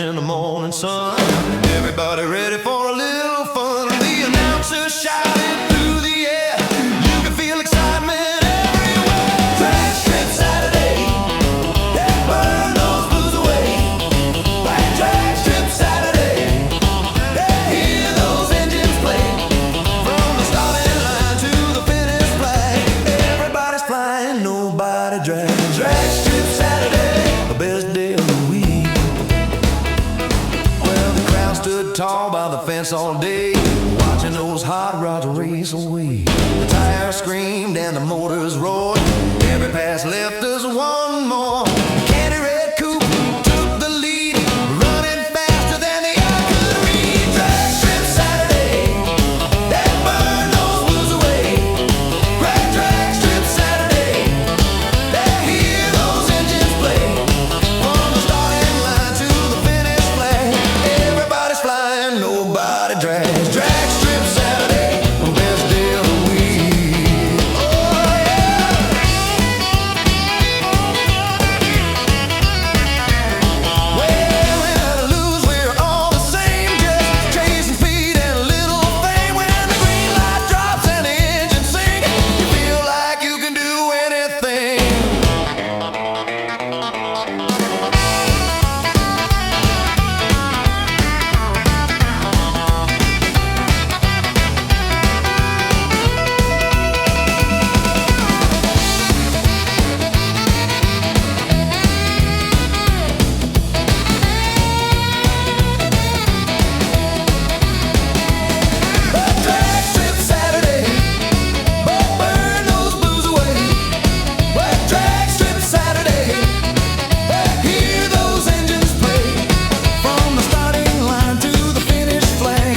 in the morning sun. Everybody ready for a little fun. The announcer shouted through the air. You can feel excitement everywhere. Track strip Saturday, yeah, burn those blues away. Like track strip Saturday, yeah, hear those engines play. From the starting line to the finish flag, everybody's flying, nobody dragging. Track strip Saturday, the best day of the week. Well, the crowd stood tall by the fence all day, watching those hot rods race away. The tires screamed and the motors roared. Every pass left us one more. Candy red coupe took the lead, running faster than the eye could read. Track strip Saturday, that burn those blues away. Track strip Saturday, that hear those engines play. From the starting line to the finish flag, everybody's flying, nobody drags. Track strip Saturday, the best day of the week. Oh yeah. Well, win or lose, we're all the same. Just chasing speed and a little fame. When the green light drops and the engine sing, you feel like you can do anything. Track strip Saturday, burn those blues away. Track strip Saturday, hear those engines play. From the starting line to the finish flag,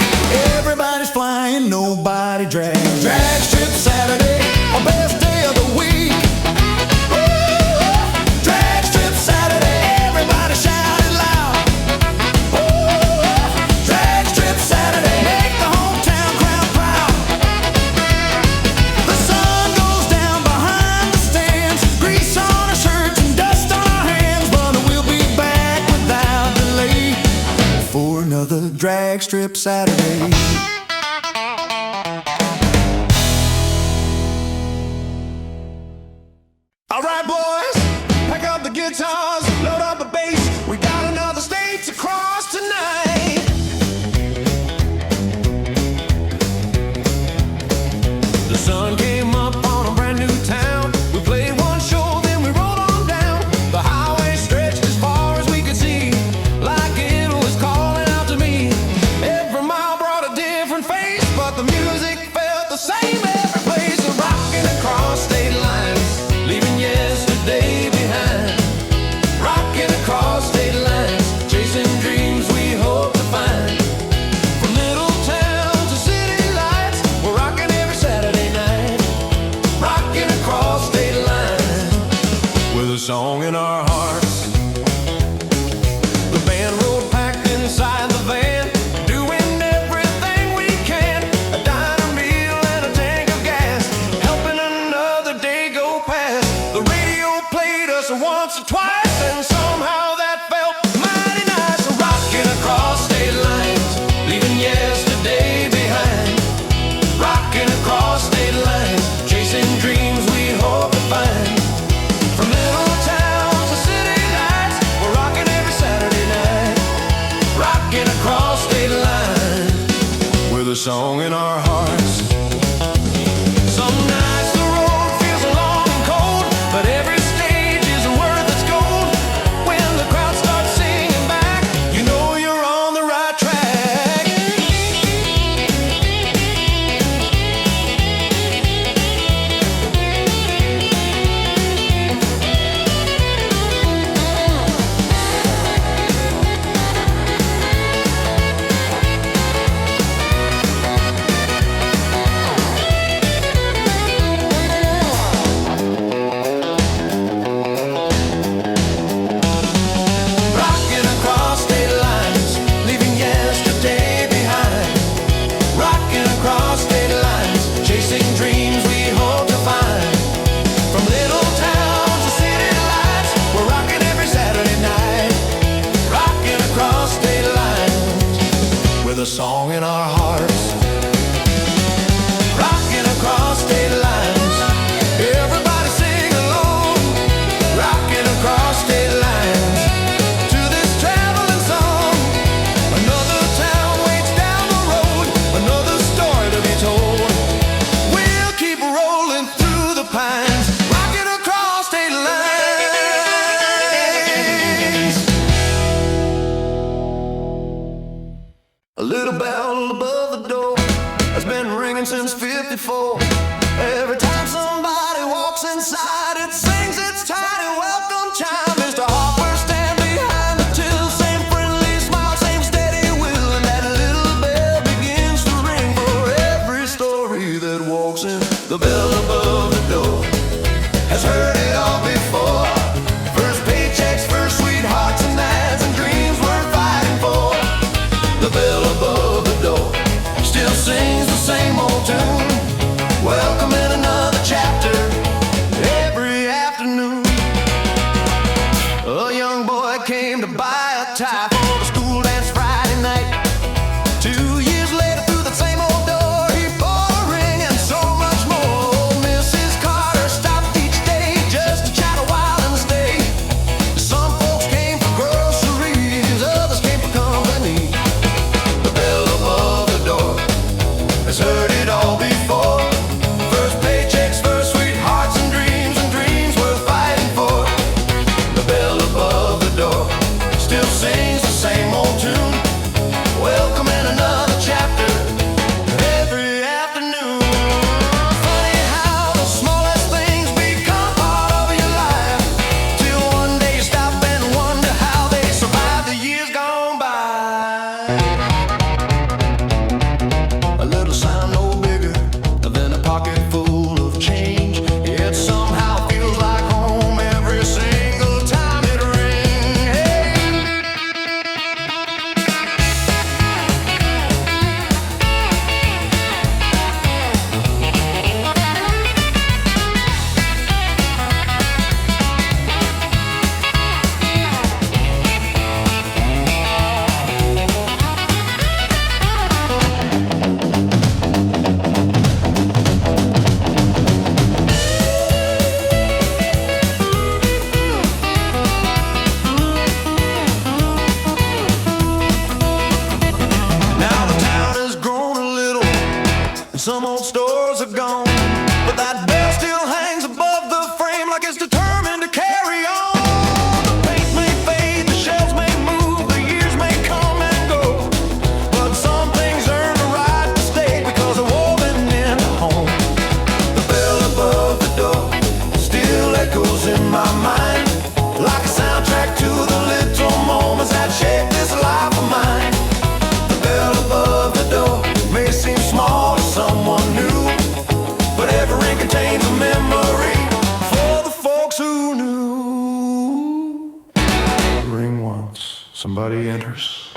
everybody's flying, nobody drags. Track strip Saturday, our best day of the week. Track strip Saturday, everybody shout it loud. Track strip Saturday, make the hometown crowd proud. The sun goes down behind the stands, grease on our shirts and dust on our hands, but we'll be back without delay for another drag strip Saturday. All right, boys, pack up the guitars, load up the bass. We got another state to cross tonight. The sun came up on a brand new town. We played one show, then we rolled on down. The highway stretched as far as we could see, like it was calling out to me. Every mile brought a different face, but the music felt the same every place. So rocking across state lines, leaving yesterday behind. Rocking across state lines, chasing dreams we hope to find. From little towns to city lights, we're rocking every Saturday night. Rocking across state lines, with a song in our hearts. The band rode packed inside the van, doing everything we can. A diner meal and a tank of gas, helping another day go past. The radio played us once or twice, and somehow that felt mighty nice. Rocking across state lines, leaving yesterday behind. Rocking across state lines, chasing dreams we hope to find. From little towns to city lights, we're rocking every Saturday night. Rocking across state lines, with a song in our hearts. Some nights the road feels long and cold, but every stage is worth its gold. When the crowd starts singing back, you know you're on the right track. a song in our hearts. Rocking across state lines, everybody sing along. Rocking across state lines to this traveling song. Another town waits down the road, another story to be told. We'll keep rolling through the pines, rocking across state lines. A little bell above the door has been ringing since '54. Every time somebody walks inside, it sings its tiny welcome chime. Mr. Harper stand behind the till, same friendly smile, same steady will, and that little bell begins to ring for every story that walks in. The bell above the door has heard it all before. First paychecks, first sweethearts, and ads and dreams worth fighting for. The bell above the door still sings the same old tune, welcoming another chapter every afternoon. A young boy came to buy a tie for the school dance Friday night. 2 years later, through the same old door, he bought a ring and so much more. Mrs. Carter stopped each day just to chat a while and stay. Some folks came for groceries, others came for company. The bell above the door has heard it all before. First paychecks, first sweethearts, and dreams worth fighting for. The bell above the door still sings the same old tune, welcoming another chapter every afternoon. Funny how the smallest things become part of your life, till one day you stop and wonder how they survived the years gone by. A little sound no bigger than a pocket full of change, yet somehow feels like home every single time it rings. Hey. Now the town has grown a little, and some old stores are gone, but that bell still hangs above the frame like it's determined to carry on. The paint may fade, the shelves may move, the years may come and go, but some things earn the right to stay because they're woven into home. The bell above the door still echoes in my mind, like a soundtrack to the little moments that shape this life of mine. The bell above the door may seem small to someone new, but every ring contains a memory for the folks who knew. Ring once, somebody enters.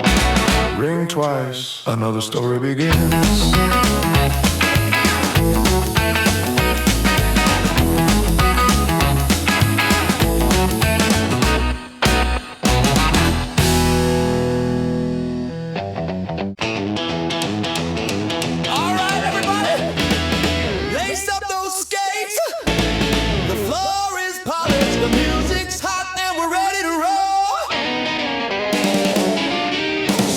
Ring twice, another story begins. All right, everybody, lace up those skates. The floor is polished, the music's hot, and we're ready to roll.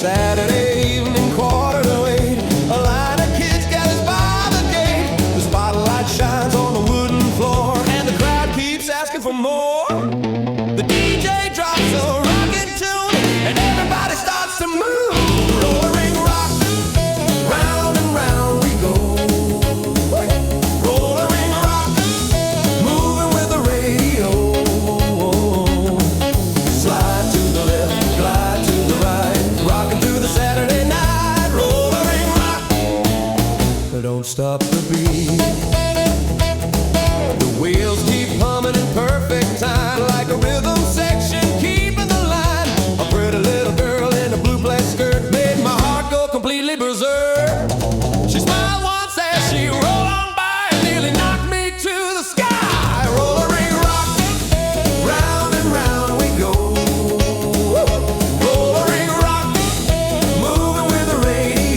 Saturday evening, 7:45, a line of kids gathers by the gate. The spotlight shines on the wooden floor, and the crowd keeps asking for more. The DJ drops a rockin' tune, and everybody starts to move. Rollin' rock, round and round we go. Rollin' rock, moving with the radio. Slide to the left, glide to the right, rockin' through the Saturday night. Rollin' rock, don't stop the beat. The wheels keep humming in perfect time, like a rhythm section keeping the line. A pretty little girl in a blue black skirt made my heart go completely berserk. She smiled once as she rolled on by and nearly knocked me to the sky. Rollin' rock, round and round we go. Rollin' rock, moving with the radio.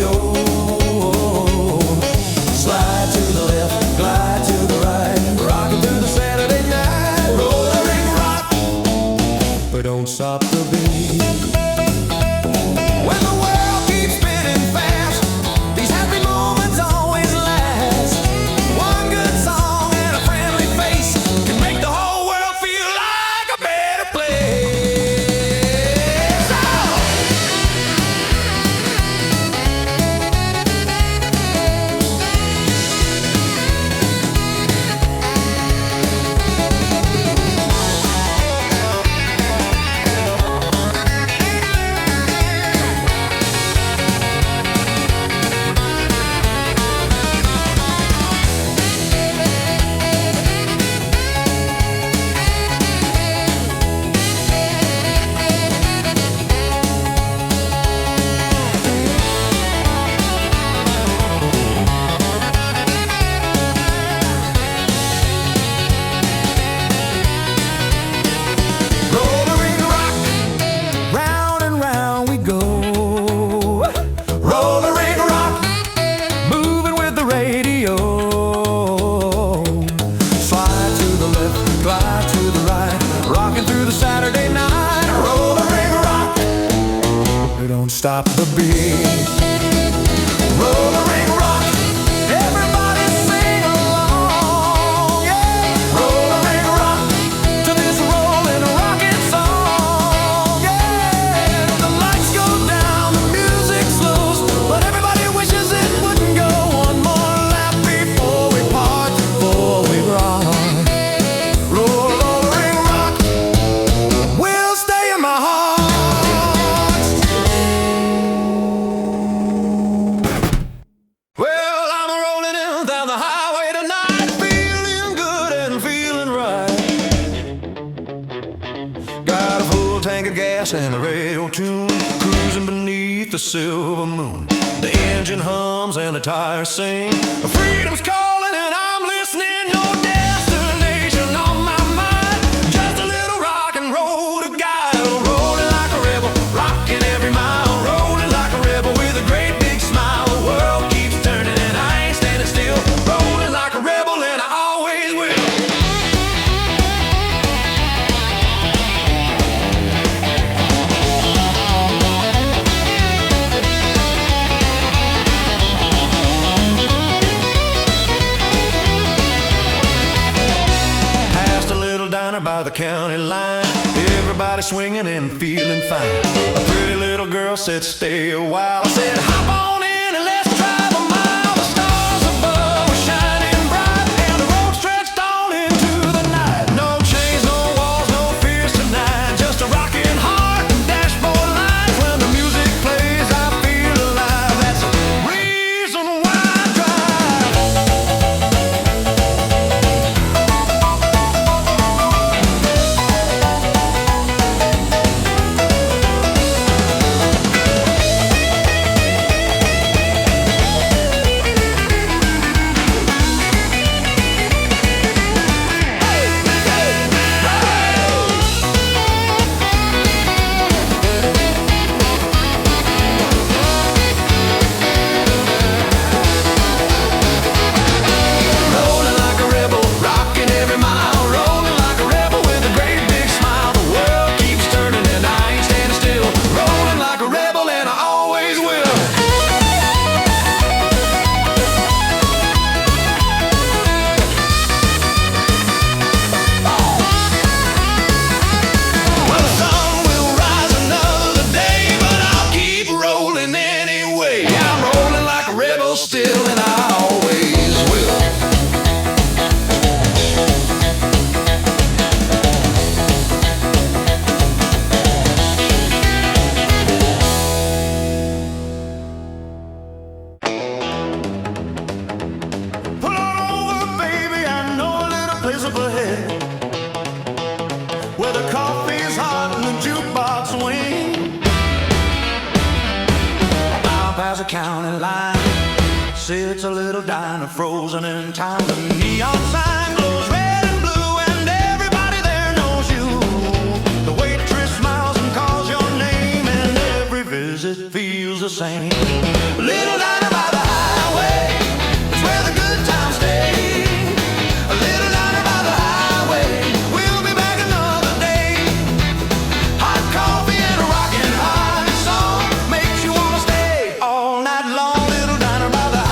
gas and the radio tune, cruising beneath the silver moon. The engine hums and the tires sing. Freedom's calling and I'm listening. No destination on my mind. Just a little rock and roll to guide. Rolling like a rebel, rocking every mile. Rolling like a rebel with a great big smile. The world keeps turning and I ain't standing still. Rolling like a rebel and I always will. By the county line, everybody swinging and feeling fine. A pretty little girl said, stay a while. I said, hop on in and let's drive a mile. The stars above were shining bright, and the road stretched on into the night. No chains, no walls, no fears tonight. Just a rocking heart and dashboard lights. When the music plays, I feel alive. That's the reason why I drive. Still, and I always will. Pull on over, baby, I know a little place up ahead where the coffee's hot and the jukebox swing. Mile past the county line, sits a little diner frozen in time. The neon sign glows red and blue and everybody there knows you. The waitress smiles and calls your name and every visit feels the same. Little diner by the highway, it's where the good times stay. A little diner by the highway, we'll be back another day. Hot coffee and a rockin' hot song makes you wanna stay all night long. Little diner by the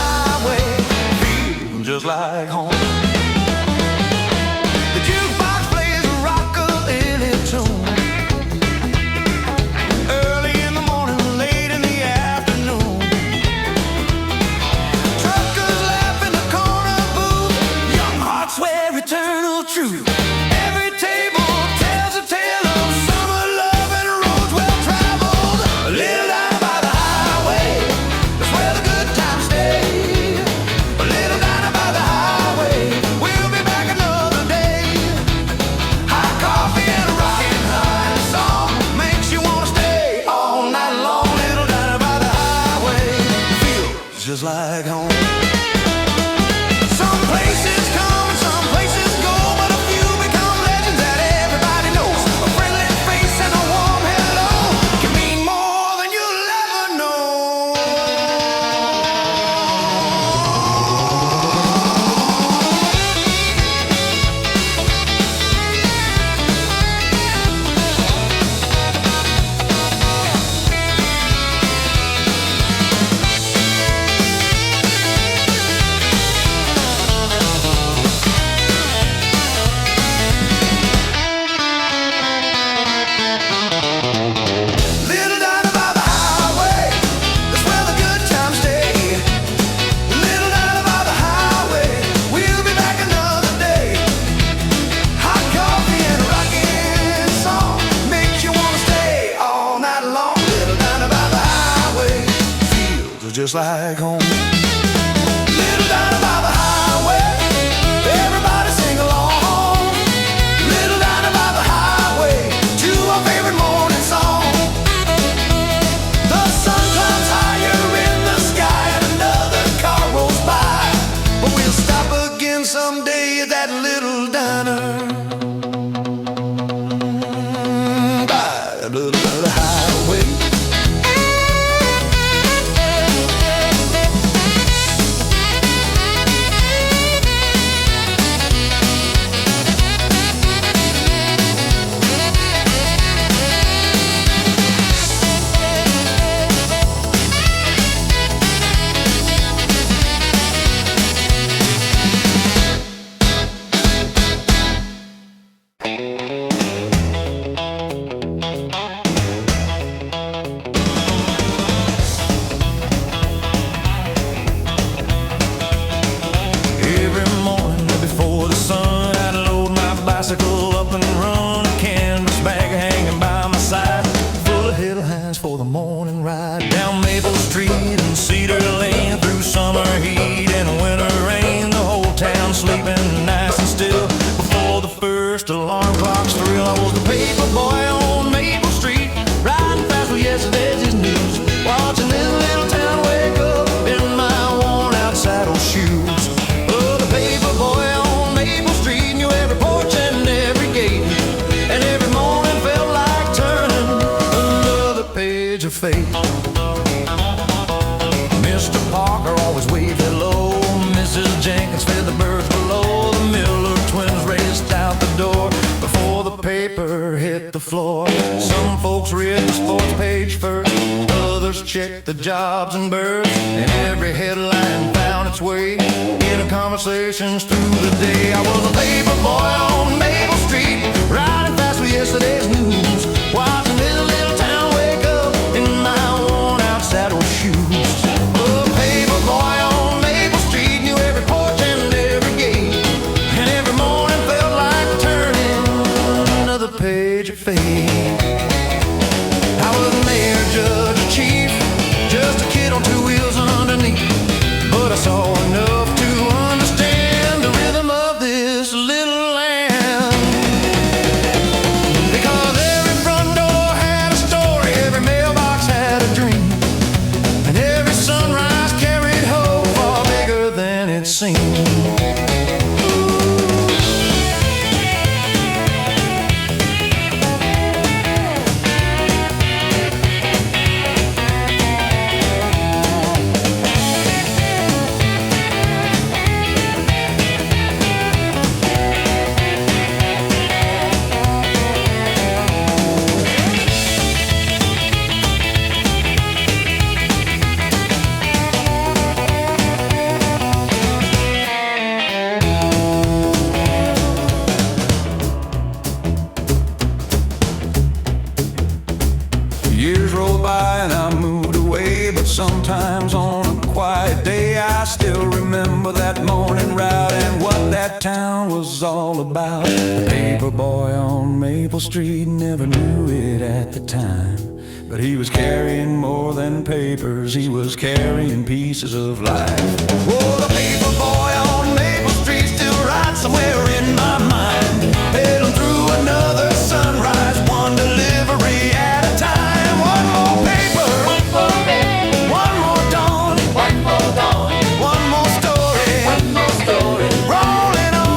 just like home. The jukebox plays a Rockabilly tune. Early in the morning, late in the afternoon. Truckers laugh in the corner booth. Young hearts swear eternal truth. Every table tells a tale of summer love and roads well traveled. A little down by the highway, that's where the good times stay. Just like home. Some places come and some places go, but a few become legends that everybody knows. A friendly face and a warm hello can mean more than you'll ever know. Just like home. Little down by the highway, everybody sing along. Little down by the highway, to our favorite morning song. face. Mr. Parker always waved hello. Mrs. Jenkins fed the birds below. The Miller twins raced out the door before the paper hit the floor. Some folks read the sports page first, others checked the jobs and births, and every headline found its way into conversations through the day. I was a paper boy on Maple Street, riding fast with yesterday's news, watching this little town wake up in my worn-out saddle shoes. A paper boy on Maple Street knew every porch and every gate, and every morning felt like turning another page of fate. I was mayor, judge, or chief, just a kid on two wheels underneath, but I saw enough to understand the rhythm of this little land. Because every front door had a story, every mailbox had a dream, and every sunrise carried hope far bigger than it seemed. Years rolled by and I moved away, but sometimes on a quiet day I still remember that morning route and what that town was all about. The paper boy on Maple Street never knew it at the time, but he was carrying more than papers, he was carrying pieces of life. Oh, the paper boy on Maple Street still rides somewhere in my mind, pedaling through another sunrise, one delivery at a time. One more paper, one more baby, one more dawn, one more dawn, one more story, rolling on.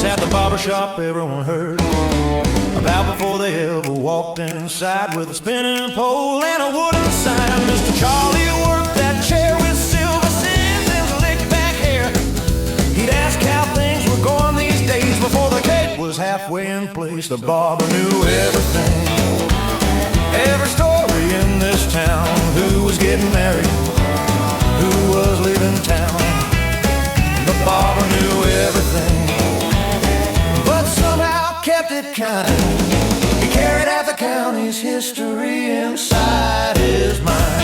At the barber shop, everyone heard about before they ever walked inside, with a spinning pole and a wooden sign. Mr. Charlie worked that chair with silver sins and slick back hair. He'd ask how things were going these days. Before the cake was halfway in place, the barber knew everything, every story in this town. Who was getting married, who was leaving town. The barber knew everything, but somehow kept it kind. He carried out the county's history inside his mind.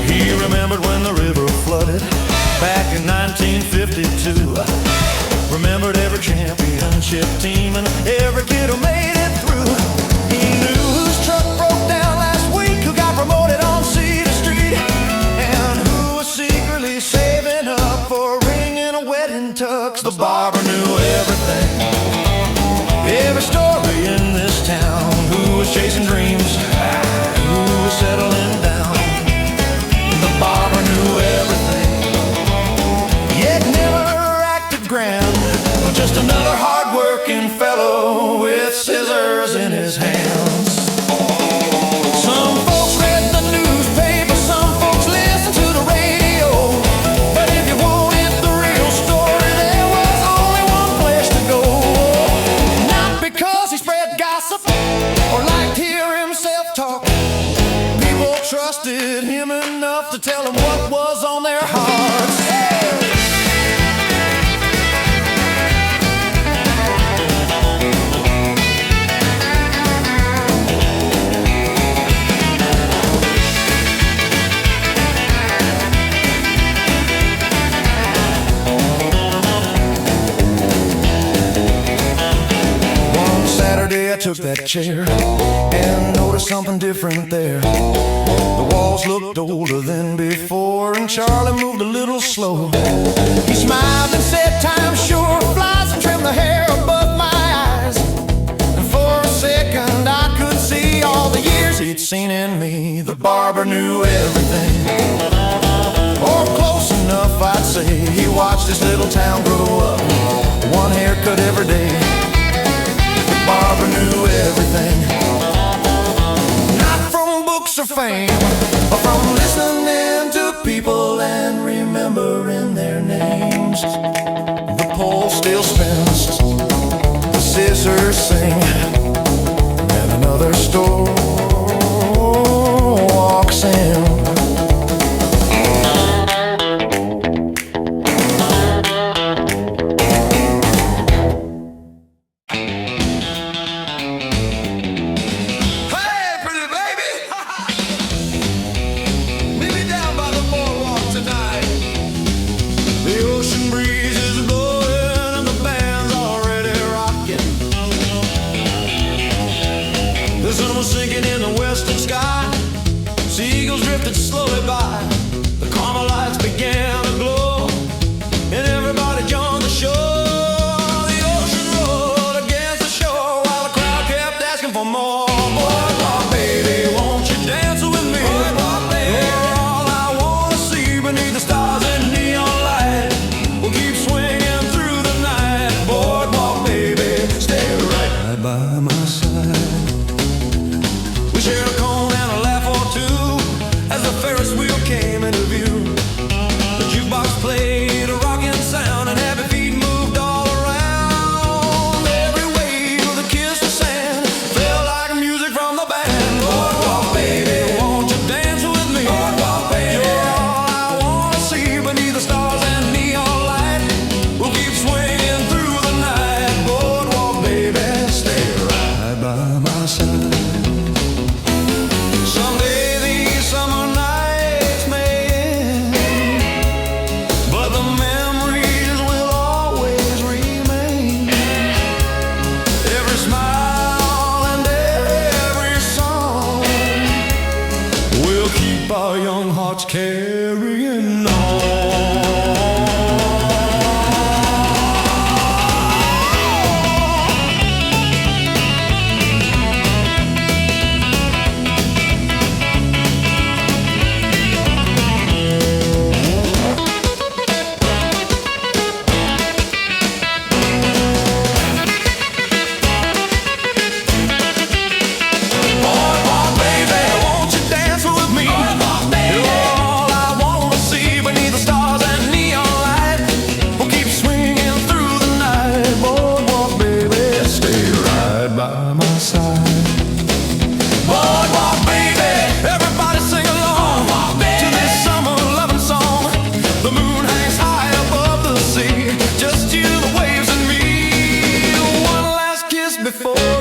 He remembered when the river flooded back in 1952. Remembered every championship team and every kid who made it through. He knew whose truck broke down last week, who got promoted on Cedar Street, and who was secretly saving up for a ring and a wedding tux. The barber knew everything, every story in this town. Who was chasing dreams, who was settling down. The barber knew everything, yet never acted grand. Just another hard-working fellow with scissors in his hands. Some folks read the newspaper, some folks listened to the radio, but if you wanted the real story, there was only one place to go. Not because he spread gossip or liked to hear himself talk. People trusted him enough to tell him what was on their hearts. Saturday I took that chair and noticed was something different there. The walls looked older than before, and Charlie moved a little slow. He smiled and said, time sure flies, and trimmed the hair above my eyes. And for a second I could see all the years he'd seen in me. The barber knew everything, or close enough I'd say. He watched this little town grow up, one haircut every day. The barber knew everything, not from books or fame, but from listening to people and remembering their names. The pole still spins, the scissors sing, and another store walks in.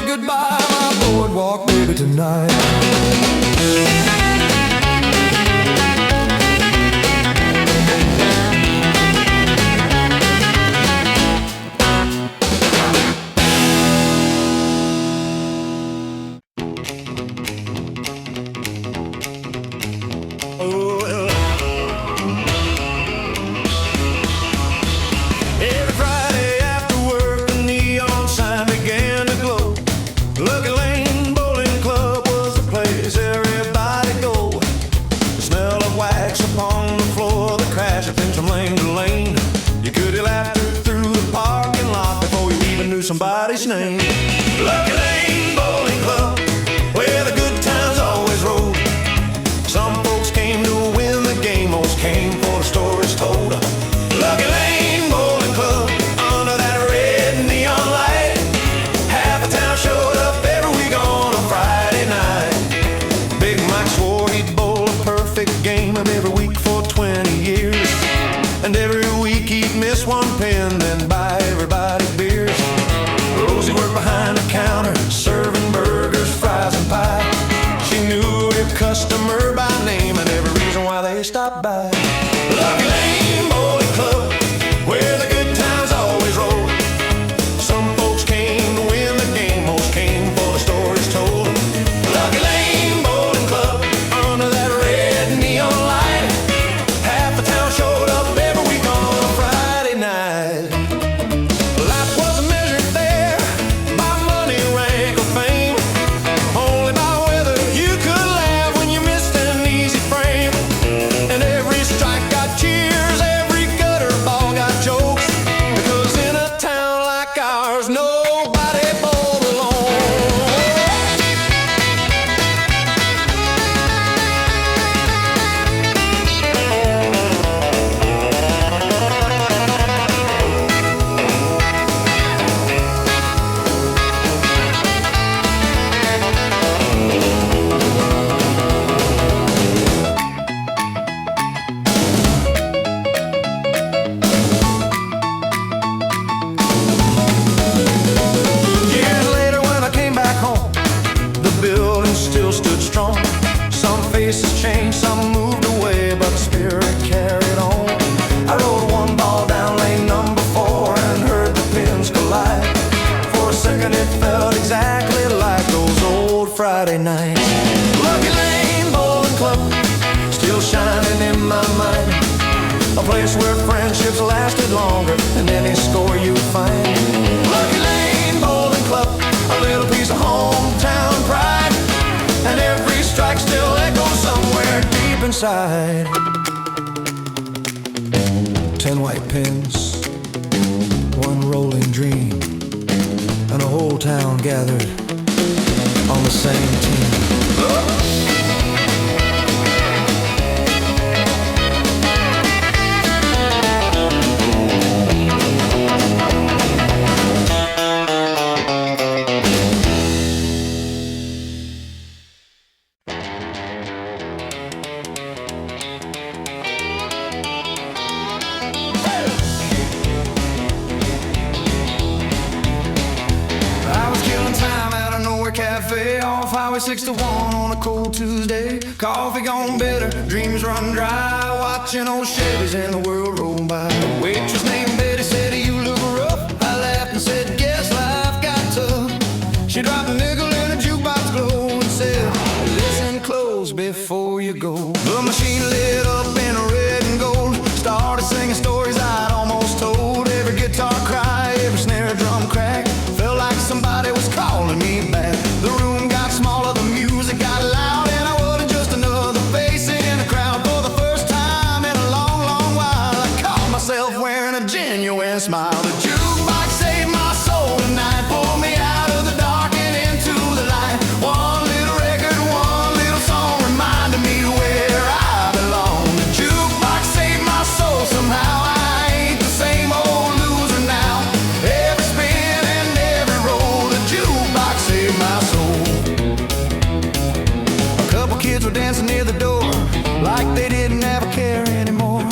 Goodbye, my boardwalk baby, tonight. Somebody's name. Lucky Lane Bowling Club, where the good times always rolled. Some folks came to win the game, most came for the stories told. Lucky Lane Bowling Club, under that red neon light. Half the town showed up every week on a Friday night. Big Mike swore he'd bowl a perfect game of every week for 20 years. And every week he'd miss one pin, then buy everybody beers. Rosie worked behind the counter, serving burgers, fries, and pie. She knew every customer by name and every reason why they stopped by. Lucky Lane Bowling Club, where the good times always roll. Some folks came to win the game, most came for the stories told. Lucky Lane place where friendships lasted longer than any score you'd find. Lucky Lane Bowling Club, a little piece of hometown pride, and every strike still echoes somewhere deep inside. 10 white pins, one rolling dream, and a whole town gathered on the same team. Highway 61 on a cold Tuesday. Coffee gone bitter, dreams run dry. Watching old Chevys in the world roll by. A waitress named Betty said, "You look rough." I laughed and said, "Guess life got tough." She dropped a nickel in a jukebox glow and said, "Listen close before you go." The machine lit up in red and gold, started singing stories I'd almost told. Every guitar cry, every snare drum crack, felt like somebody was calling me back. The room got smaller, the music got loud, and I wasn't just another face in the crowd. For the first time in a long, long while, I caught myself wearing a genuine smile. The jukebox saved my soul tonight, pulled me out of the dark and into the light. One little record, one little song reminded me where I belong. The jukebox saved my soul somehow. I ain't the same old loser now. Every spin and every roll, the jukebox saved my soul. Kids were dancing near the door like they didn't have a care anymore.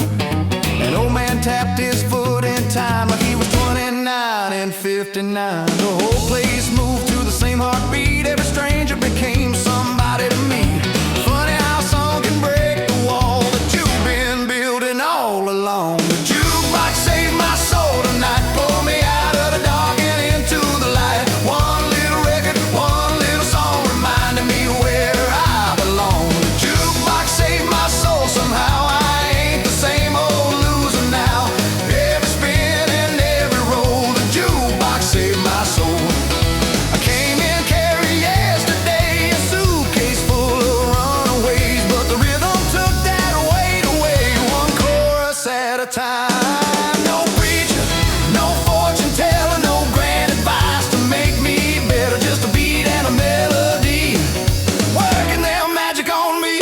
An old man tapped his foot in time like he was 29 and 59. The whole place moved to the same heartbeat. Every stranger became somebody to me. Funny how a song can break the wall that you've been building all along. The jukebox saved my soul tonight, pulled me out of the dark and into the light. One little record, one little song reminded me where somehow. I ain't the same old loser now. Every spin and every roll, the jukebox saved my soul. I came in carry yesterday, a suitcase full of runaways, but the rhythm took that weight away, one chorus at a time. No preacher, no fortune teller, no grand advice to make me better, just a beat and a melody working their magic on me.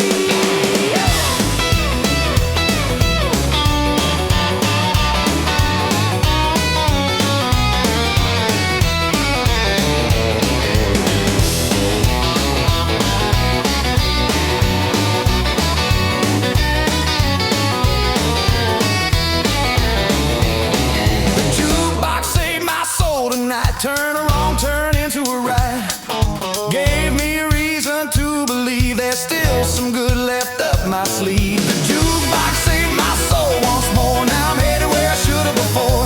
Turn a wrong turn into a right, gave me a reason to believe there's still some good left up my sleeve. The jukebox saved my soul once more. Now I'm headed where I should have before,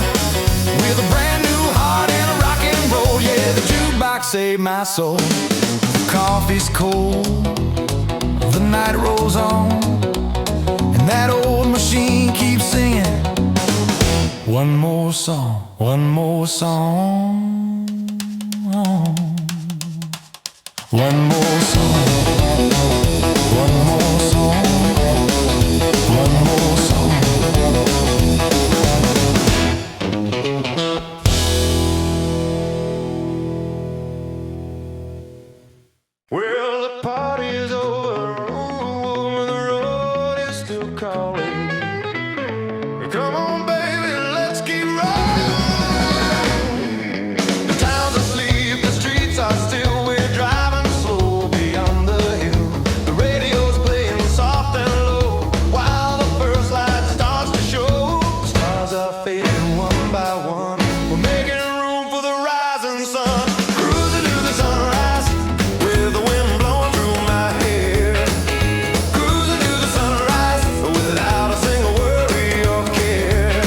with a brand new heart and a rock and roll. Yeah, the jukebox saved my soul. The coffee's cold, the night rolls on, and that old machine keeps singing one more song, one more song. One more song, one more song, one more song. Well, the party is over, ooh, the road is still calling. Come on, baby, let's keep riding. The town's asleep, the streets are still. We're driving slow beyond the hill. The radio's playing soft and low while the first light starts to show. The stars are fading one by one. We're making room for the rising sun. Cruising to the sunrise with the wind blowing through my hair. Cruising to the sunrise without a single worry or care.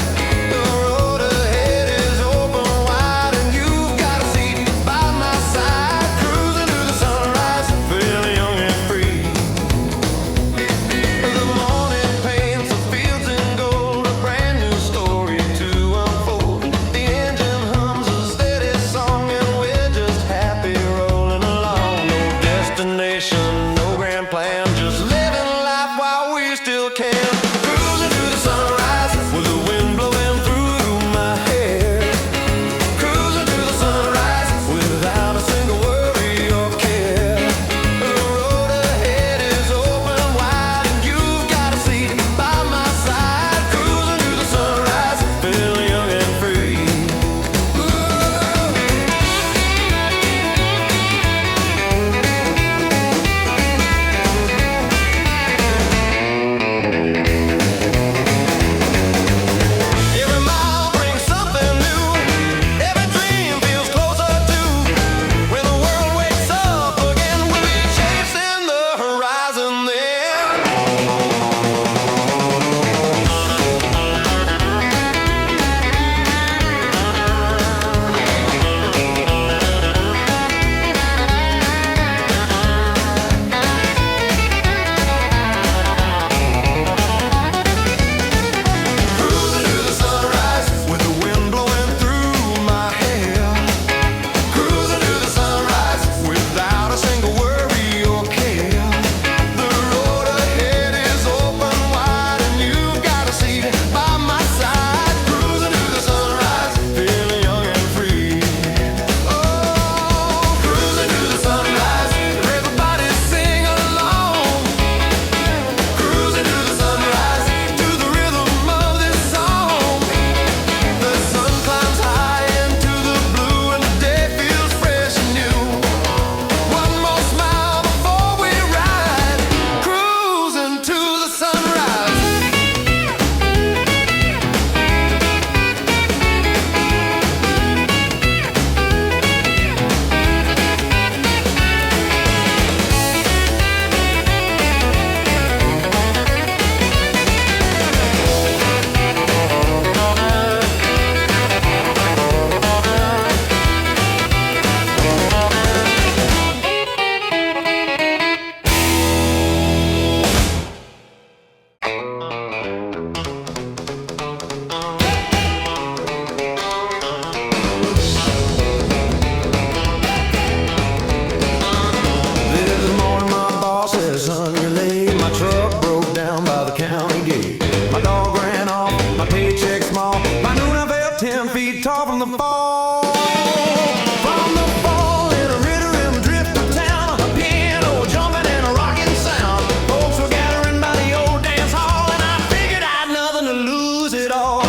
lose it all.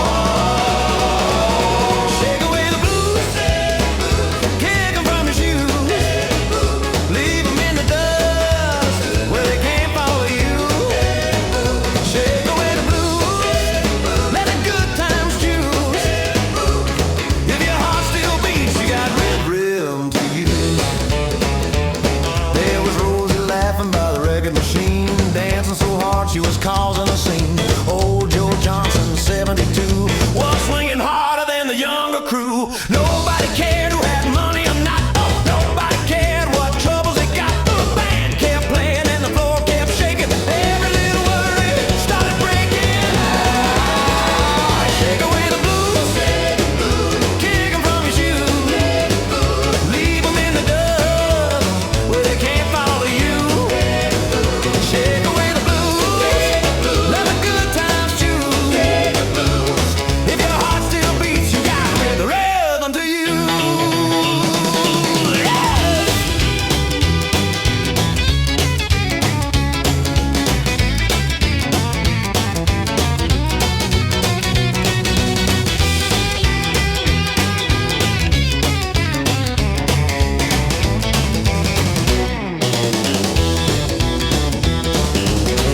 Shake away the blues, kick 'em from your shoes, leave 'em in the dust where they can't follow you. Shake away the blues, let the good times choose. If your heart still beats, you got red rhythm to use. There was Rosie laughing by the record machine, dancing so hard she was causing a scene. Old Joe Johnson, 72, was swinging harder than the younger crew. Nobody cared who had money or not. Nobody cared what troubles they got. The band kept playing and the floor kept shaking. Every little worry started breaking. Shake away the blues, kick 'em from your shoes, leave 'em in the dust where they can't follow you. Shake away the blues, let the good times choose. If your heart still beats, you got the rhythm to you.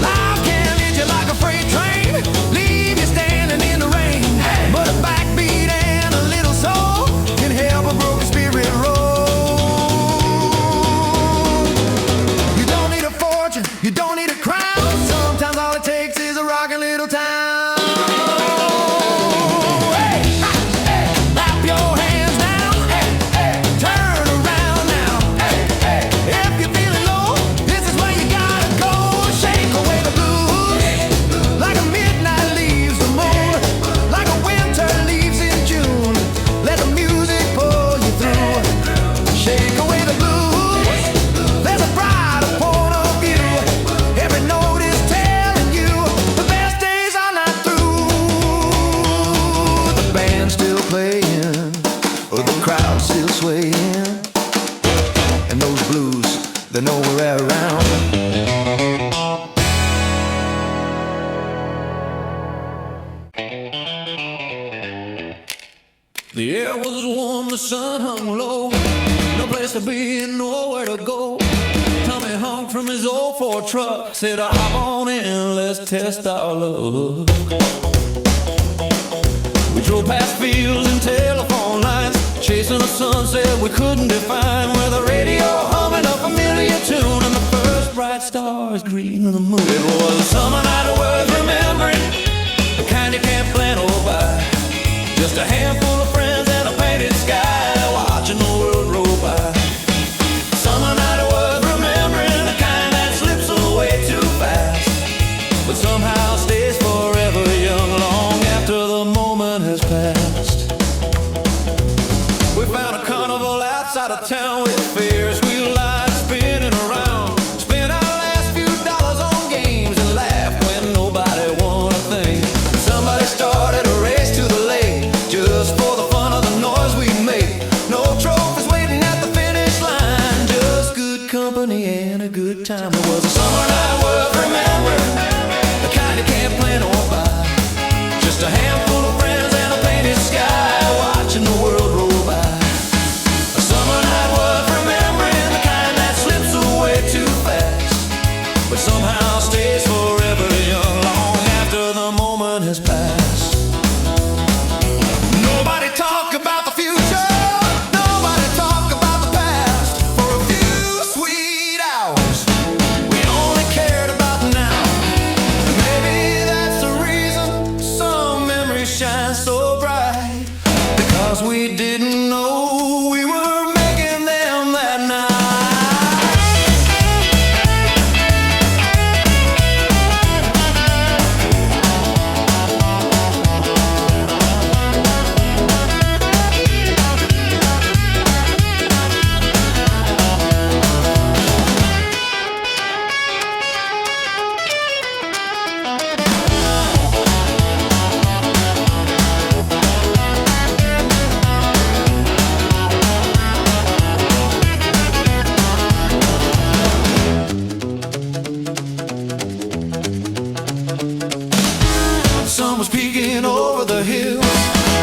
Life can hit you like a freight train, leave you standing in the rain. But a backbeat and a little soul can help a broken spirit roll. You don't need a fortune, you don't need a crown. Sometimes all it takes is a rockin' little town. Hey, hey, clap your hands now. Hey, hey, turn around now. Hey, hey, if you're feeling low, this is where you gotta go. Shake away the blues, like a midnight leaves the moon, like a winter leaves in June. Let the music pull you through. Shake away the blues, there's a brighter point of view. Every note is telling you the best days are not through. The band's still playing, or the crowd's still swaying, and those blues, they're nowhere around. The air was warm, the sun hung low, no place to be and nowhere to go. Tommy honked from his old Ford truck, said, hop on in, let's test our love. We drove past fields and telephone lines, chasing a sunset we couldn't define, with the radio humming a familiar tune and the first bright stars greening the moon. It was a summer night worth remembering, the kind you can't plan or buy. Just a handful of friends and a painted sky, watching the world roll by. Summer night worth remembering, the kind that slips away too fast, but somehow stays forever young long after the moment has passed. We found a carnival outside of town with fairs, wheel lights spinning around. Spent our last few dollars on games and laughed when nobody won a thing. Somebody started a race to the lake, just for the fun of the noise we made. No trophies waiting at the finish line, just good company and a good time. It was a summer night worth remembering, the kind you can't plan or buy. Just a handful of friends and a painted sky, watching the world roll by. A summer night worth remembering, the kind that slips away too fast, but somehow stays forever young long after the moment has passed. Nobody talk about the future, nobody talk about the past. For a few sweet hours, we only cared about now. Maybe that's the reason some memories shine so bright, because we didn't know we were making them that night. crashing over the hills.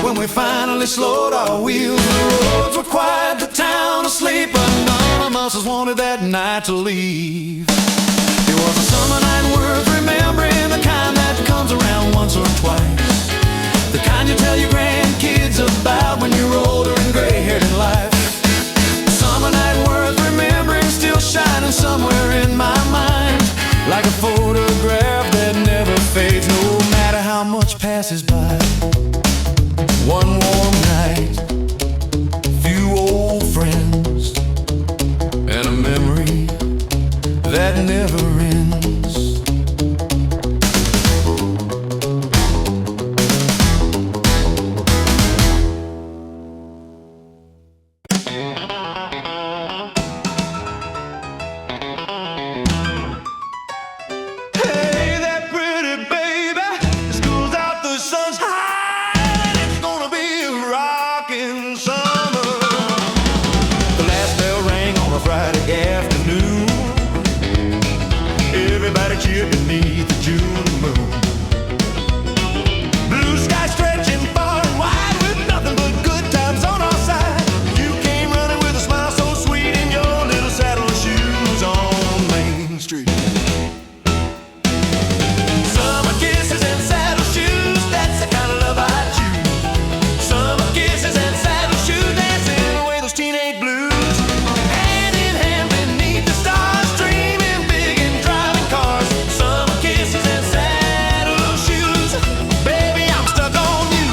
When we finally slowed our wheels, the roads were quiet, the town asleep, but none of us wanted that night to leave. It was a summer night worth remembering, the kind that comes around once or twice, the kind you tell your grandkids about when you're older and gray-haired in life. A summer night worth remembering, still shining somewhere in my mind, like a photograph that never fades, no matter how much passes by. One warm night, few old friends, and a memory that never ends. Hey, that pretty baby, the school's out, the sun's high, and it's gonna be a rockin' summer. The last bell rang on a Friday afternoon. Everybody cheered beneath the June moon. Blue sky stretching far and wide with nothing but good times on our side. You came running with a smile so sweet in your little saddle shoes on Main Street. Summer kisses and saddle shoes, that's the kind of love I choose. Summer kisses and saddle shoes, dancing away those teenage blues. Hand in hand beneath the stars, dreaming big and driving cars. Summer kisses and saddle shoes, baby, I'm stuck on you.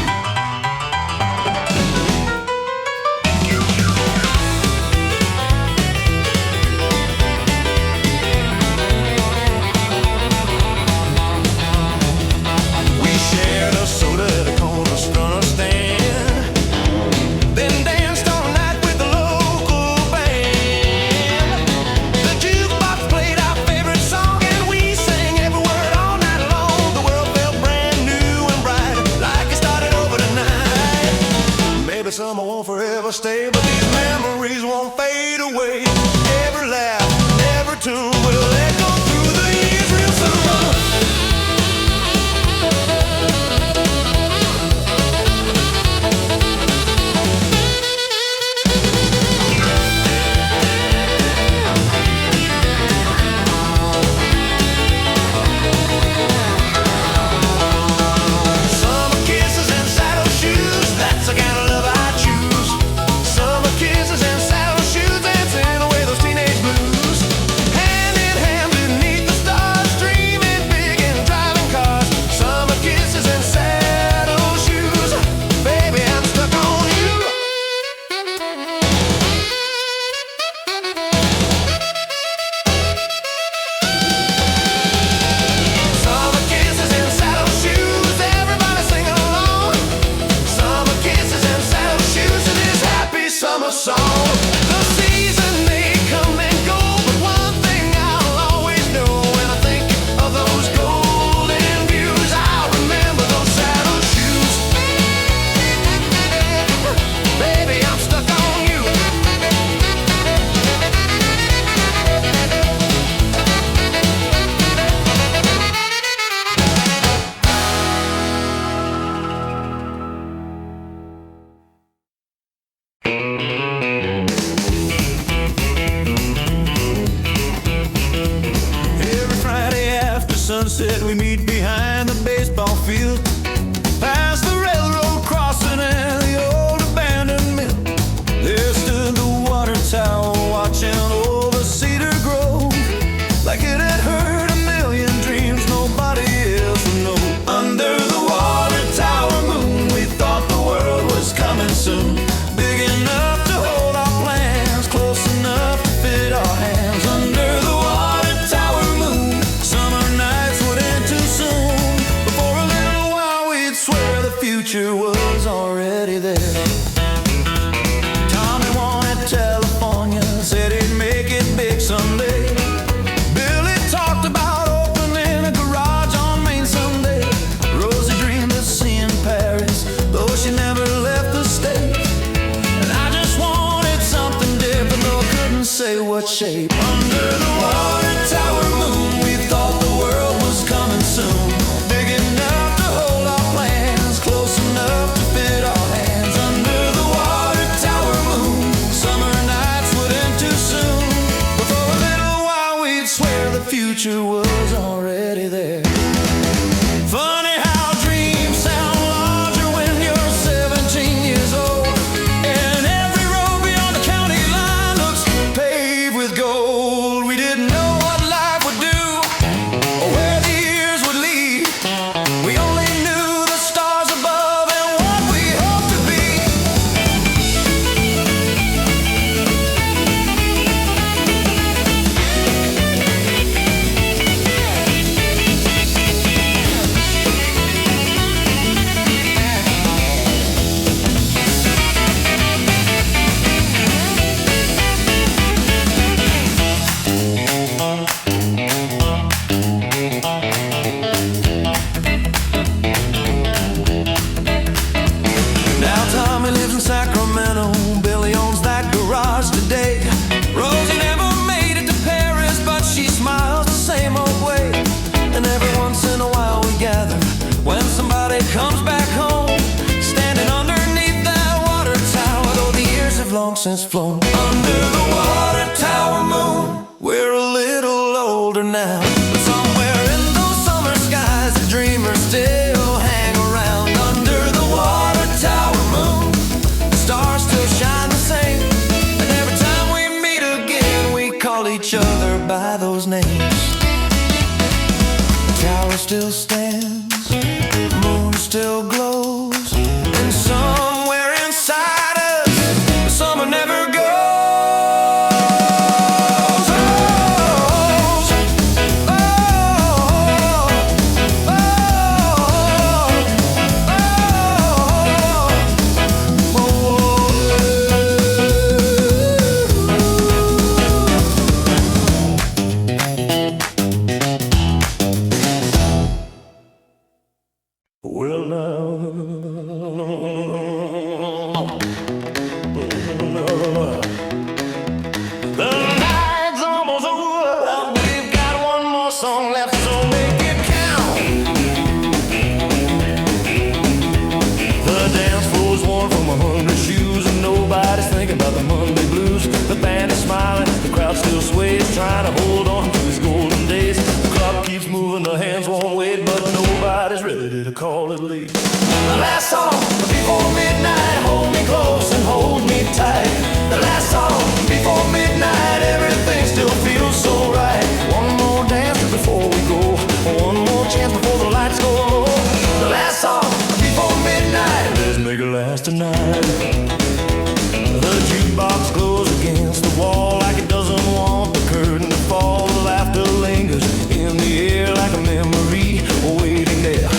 We shared a soda at a corner store stand, then danced all night with the local band. The jukebox played our favorite song and we sang every word all night long. The world felt brand new and bright, like it started over tonight. Maybe summer won't forever stay, but these memories won't fade away. Every laugh, every tune will echo through the years. Real summer. Summer kisses and saddle shoes, that's the kind of love I choose. Summer kisses and saddle shoes, dancing away those teenage blues. Hand in hand beneath the stars, dreaming big and driving cars. Summer kisses and saddle shoes, baby, I'm stuck on you. Summer kisses and saddle shoes, everybody singing along. Summer kisses and saddle shoes to this happy summer song. The season may come and go, but one thing I'll always know when I think of those golden views, I'll remember those saddle shoes. Baby, I'm stuck on you. Every Friday after sunset, we meet behind the baseball field, past the railroad crossing and the old abandoned mill. There stood the water tower watching over Cedar Grove, like it had heard a million dreams nobody else would know. Under the water tower moon, we thought the world was coming soon, big enough to hold our plans, close enough to fit our hands. Under the water tower moon, summer nights would end too soon. Before a little while we'd swear the future was already there. Tommy wanted California, said he'd make it big someday. Billy talked about opening a garage on Main someday. Rosie dreamed of seeing Paris, though she never left the state. And I just wanted something different, though I couldn't say what shape. Under the water tower moon, we thought the world was coming soon, big enough to hold our plans, since flown. Under the water tower moon, we're a little older now, but somewhere in those summer skies the dreamers still hang around. Under the water tower moon, the stars still shine the same, and every time we meet again we call each other by those names. The tower still stands, the moon still glows, and somewhere inside us the summer never goes. Well, now, the night's almost over. We've got one more song left, so make it count. The dance floor's worn from 100 shoes, and nobody's thinking about the Monday blues. The band is smiling, the crowd still sways, trying to hold on to these golden days. The clock keeps moving, the hands won't wait, but nobody's ready to call it late. The last song before midnight, hold me close and hold me tight. The last song before midnight, everything still feels so right. One more dance before we go, one more chance before the lights go low. The last song before midnight, let's make it last tonight. The jukebox goes against the wall like it doesn't want the curtain to fall. The laughter lingers in the air like a memory waiting there.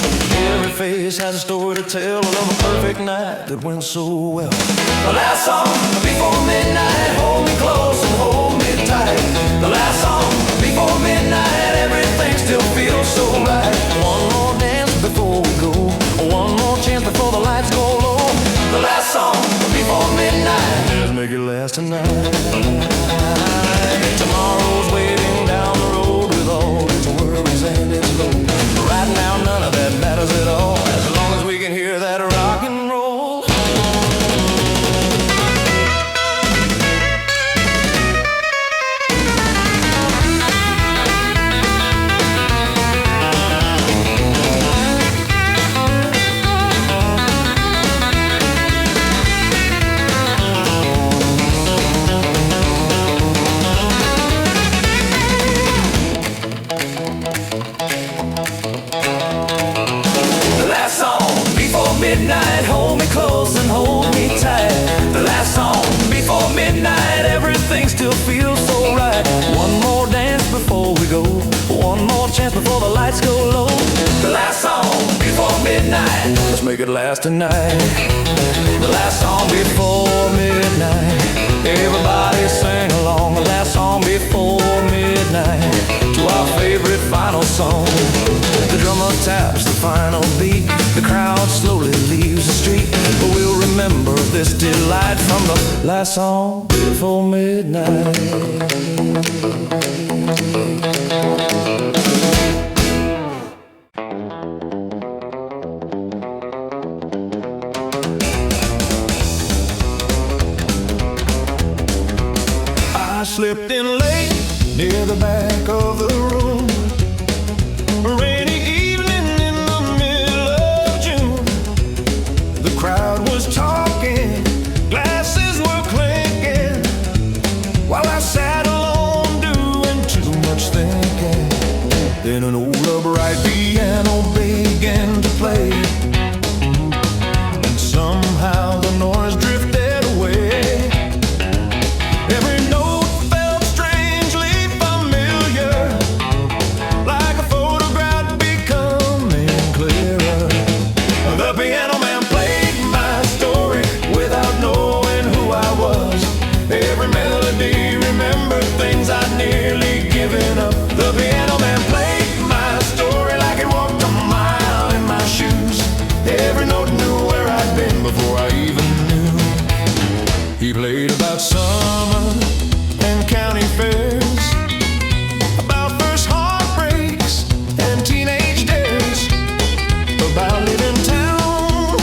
Every face has a story to tell of a perfect night that went so well. The last song before midnight, hold me close and hold me tight. The last song before midnight, everything still feels so right. One more dance before we go, one more chance before the lights go low. The last song before midnight, let's make it last tonight. Tomorrow's waiting down the road with all its worries and its load. Right now none of that matters at all, as long as we can hear that rock and roll. Midnight, hold me close and hold me tight. The last song before midnight, everything still feels so right. One more dance before we go, one more chance before the lights go low. The last song before midnight, let's make it last tonight. The last song before midnight, everybody sing along. The last song before midnight, to our favorite final song. The drummer taps the final beat, the crowd slowly leaves the street, but we'll remember this delight from the last song before midnight. I slipped in late near the back of the room. A rainy evening in the middle of June. The crowd was talking, glasses were clinking, while I sat alone doing too much thinking. Then an old upright piano began to play, and somehow the noise drifted away. Every note felt strangely familiar, like a photograph becoming clearer. The piano man played my story without knowing who I was. Every melody remembered things I'd nearly given up. The piano man played my story like it walked a mile in my shoes. Every note knew where I'd been before I even knew. He played about summer and county fairs, about first heartbreaks and teenage days, about leaving town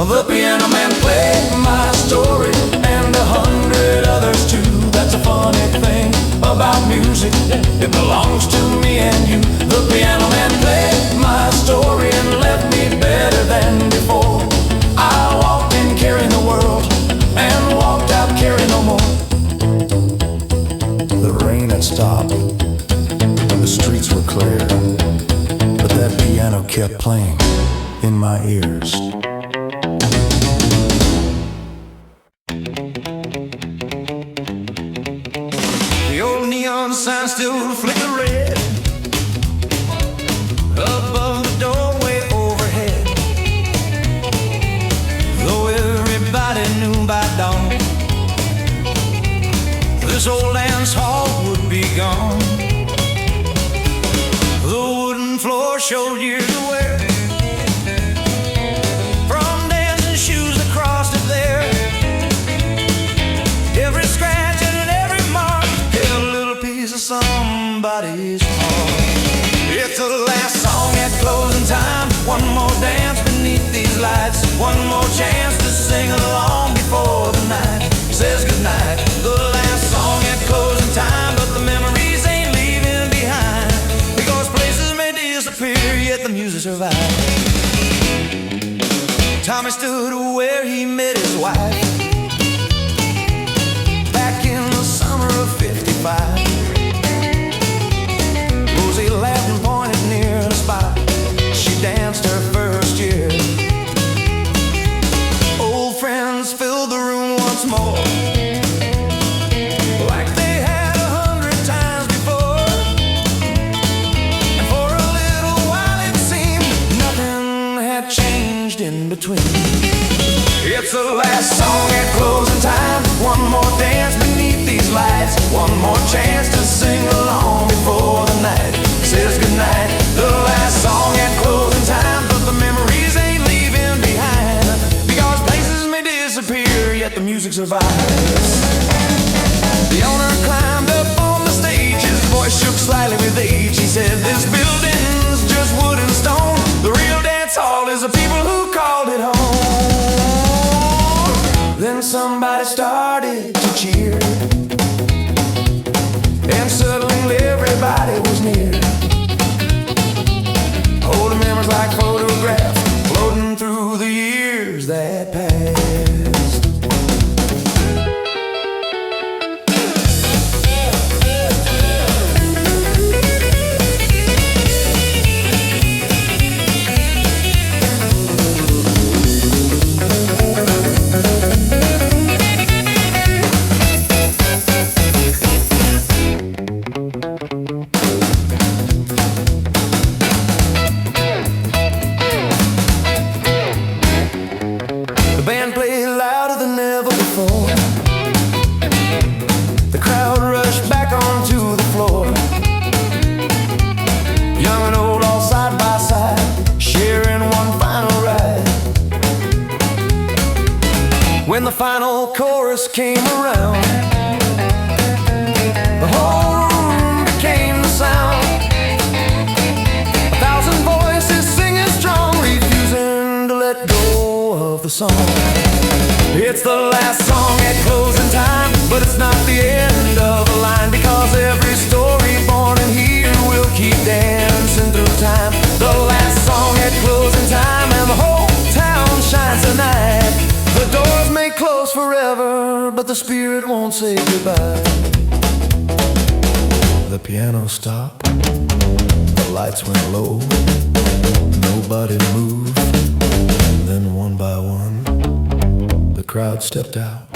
The piano man played my story and 100 others too. That's a funny thing about music, it belongs to me and you. The piano man played my story and left me better than before. I walked in carrying the world and walked out carrying no more. The rain had stopped, the streets were clear, but that piano kept playing in my ears. The old neon sign still flicker red above the doorway overhead. Though everybody knew by dawn this old dance hall would be gone. The wooden floor showed years of wear from dancing shoes across it there. Every scratch and every mark held a little piece of somebody's heart. It's the last song at closing time. One more dance beneath these lights. One more chance to sing along before the night says goodnight. The last song at closing time, but the memories ain't leaving behind, because places may disappear, yet the music survives. Tommy stood where he met his wife back in the summer of '55. Rosie laughed and pointed near the spot she danced her first year. Old friends filled the room once more, like they had 100 times before. And for a little while it seemed nothing had changed in between. It's the last song at closing time. One more dance beneath these lights. One more chance to sing along before the night says goodnight. The last song at closing time, but the memories ain't leaving behind, because places may disappear, yet the music survives. The owner climbed up on the stage, his voice shook slightly with age. He said, "This building's just wood and stone. The real dance hall is the people who called it home." Then somebody started to cheer, and suddenly everybody was near. Holding memories like photographs, floating through the years that passed. The band played louder than ever before. The crowd rushed back onto the floor. Young and old all side by side, sharing one final ride. When the final chorus came around, the whole room became the sound. 1,000 voices singing strong, refusing to let go of the song. It's the last song at closing time, but it's not the end of the line, because every story born in here will keep dancing through time. The last song at closing time, and the whole town shines tonight. The doors may close forever, but the spirit won't say goodbye. The piano stopped, the lights went low, nobody moved. Then one by one, the crowd stepped out.